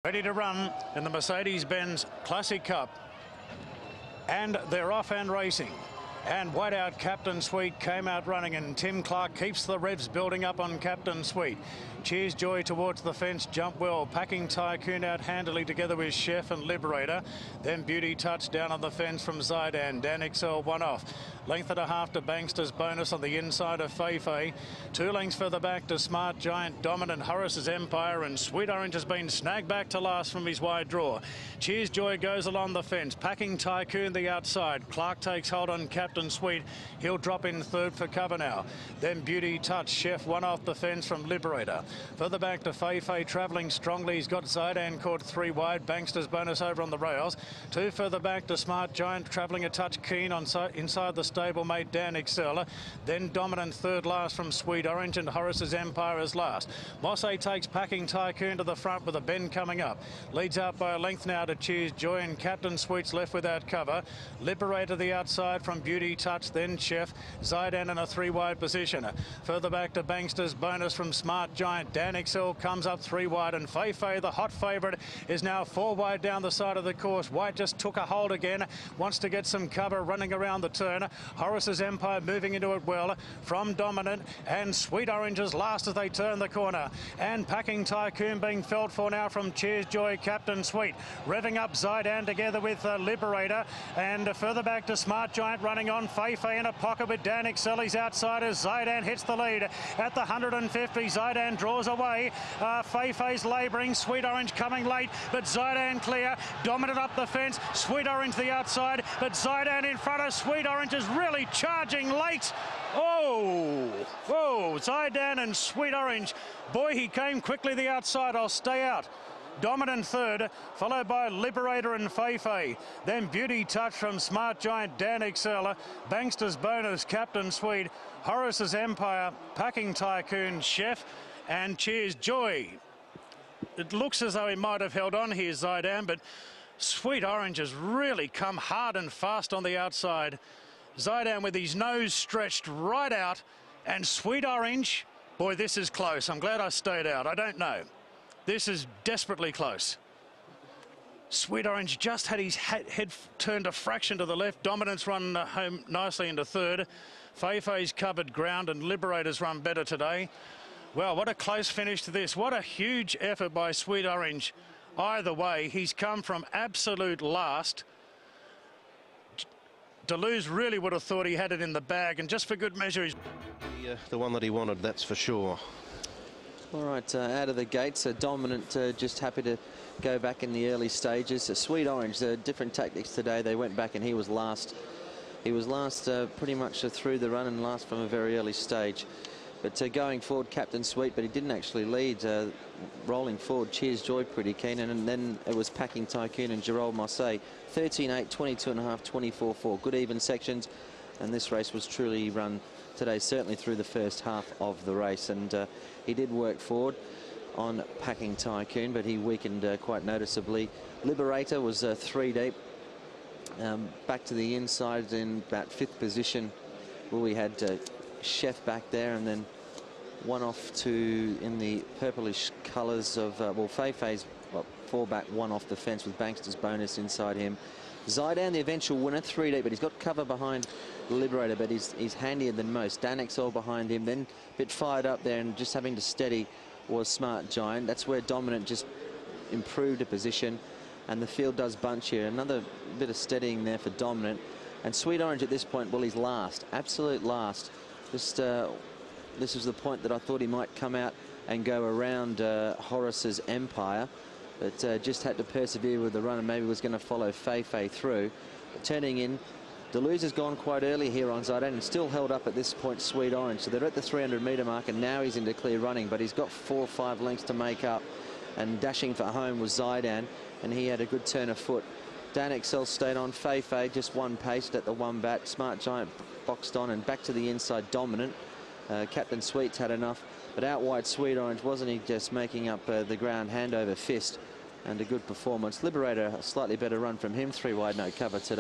Ready to run in the Mercedes-Benz Classic Cup. And they're off and racing. And Whiteout Captain Sweet came out running, and Tim Clark keeps the revs building up on Captain Sweet. Cheers Joy towards the fence, jump well. Packing Tycoon out handily together with Chef and Liberator. Then Beauty Touch down on the fence from ZAIDAN. Dan Excel one off. Length and a half to Bankster's Bonus on the inside of Fei. 2 lengths further back to Smart Giant, Dominant, Horace's Empire, and Sweet Orange has been snagged back to last from his wide draw. Cheers Joy goes along the fence. Packing Tycoon the outside. Clark takes hold on Captain Sweet. He'll drop in third for cover now. Then Beauty Touch, Chef one off the fence from Liberator. Further back to Fei travelling strongly. He's got ZAIDAN caught 3 wide. Bankster's Bonus over on the rails. 2 further back to Smart Giant travelling a touch keen on inside the stablemate Dan Excel. Then Dominant third last from Sweet Orange, and Horace's Empire is last. Mosse takes Packing Tycoon to the front with a bend coming up. Leads out by a length now to Cheers Joy, and Captain Sweet's left without cover. Liberator the outside from Beauty Touch, then Chef. ZAIDAN in a 3 wide position. Further back to Bankster's Bonus from Smart Giant. Dan Excel comes up 3 wide, and Fei, the hot favourite, is now 4 wide down the side of the course. White just took a hold again, wants to get some cover running around the turn. Horace's Empire moving into it well from Dominant, and Sweet Orange's last as they turn the corner. And Packing Tycoon being felt for now from Cheers Joy, Captain Sweet. Revving up ZAIDAN together with Liberator, and further back to Smart Giant running on. Fei in a pocket with Dan Excel. He's outside as ZAIDAN hits the lead at the 150. ZAIDAN draws away. Fei's labouring. Sweet Orange coming late, but ZAIDAN clear. Dominant up the fence. Sweet Orange the outside, but ZAIDAN in front of Sweet Orange is really charging late. Oh, ZAIDAN and Sweet Orange. Boy, he came quickly the outside. I'll stay out. Dominant third, followed by Liberator and Fei. Then Beauty Touch from Smart Giant, Dan Excel. Bankster's Bonus, Captain Sweet. Horace's Empire, Packing Tycoon, Chef, and Cheers Joy. It looks as though he might have held on here, ZAIDAN, but Sweet Orange has really come hard and fast on the outside. ZAIDAN with his nose stretched right out, and Sweet Orange, boy, this is close. I'm glad I stayed out. I don't know. This is desperately close. Sweet Orange just had his head turned a fraction to the left. Dominant's run home nicely into third. Fei's covered ground, and Liberator's run better today. Well, what a close finish to this. What a huge effort by Sweet Orange. Either way, he's come from absolute last. Deleuze really would have thought he had it in the bag, and just for good measure, he's the one that he wanted, that's for sure. All right, out of the gates, Dominant just happy to go back in the early stages. Sweet Orange, different tactics today. They went back and he was last. He was last pretty much through the run, and last from a very early stage. But going forward, Captain Sweet, but he didn't actually lead. Rolling forward, Cheers Joy pretty keen, and then it was Packing Tycoon and Gerald Mosse. 13-8, 22.5, 24-4. Good even sections, and this race was truly run today, certainly through the first half of the race. And he did work forward on Packing Tycoon, but he weakened quite noticeably. Liberator was 3 deep. Back to the inside in about 5th position, where we had Chef back there, and then one off to in the purplish colours of Fei's 4 back, 1 off the fence with Bankster's Bonus inside him. ZAIDAN, the eventual winner, 3 deep, but he's got cover behind Liberator, but he's handier than most. Dan Excel behind him, then a bit fired up there, and just having to steady was Smart Giant. That's where Dominant just improved a position, and the field does bunch here. Another bit of steadying there for Dominant. And Sweet Orange at this point, well, he's last, absolute last. Just this is the point that I thought he might come out and go around Horace's Empire, but just had to persevere with the run, and maybe was going to follow Fei through. But turning in, Deleuze has gone quite early here on ZAIDAN, and still held up at this point Sweet Orange. So they're at the 300-metre mark, and now he's into clear running, but he's got 4 or 5 lengths to make up. And dashing for home was ZAIDAN, and he had a good turn of foot. Dan Excel stayed on. Fei just one paced at the 1 bat. Smart Giant boxed on, and back to the inside, Dominant. Captain Sweet's had enough, but out wide Sweet Orange, wasn't he just making up the ground hand over fist, and a good performance. Liberator, a slightly better run from him, 3 wide, no cover today.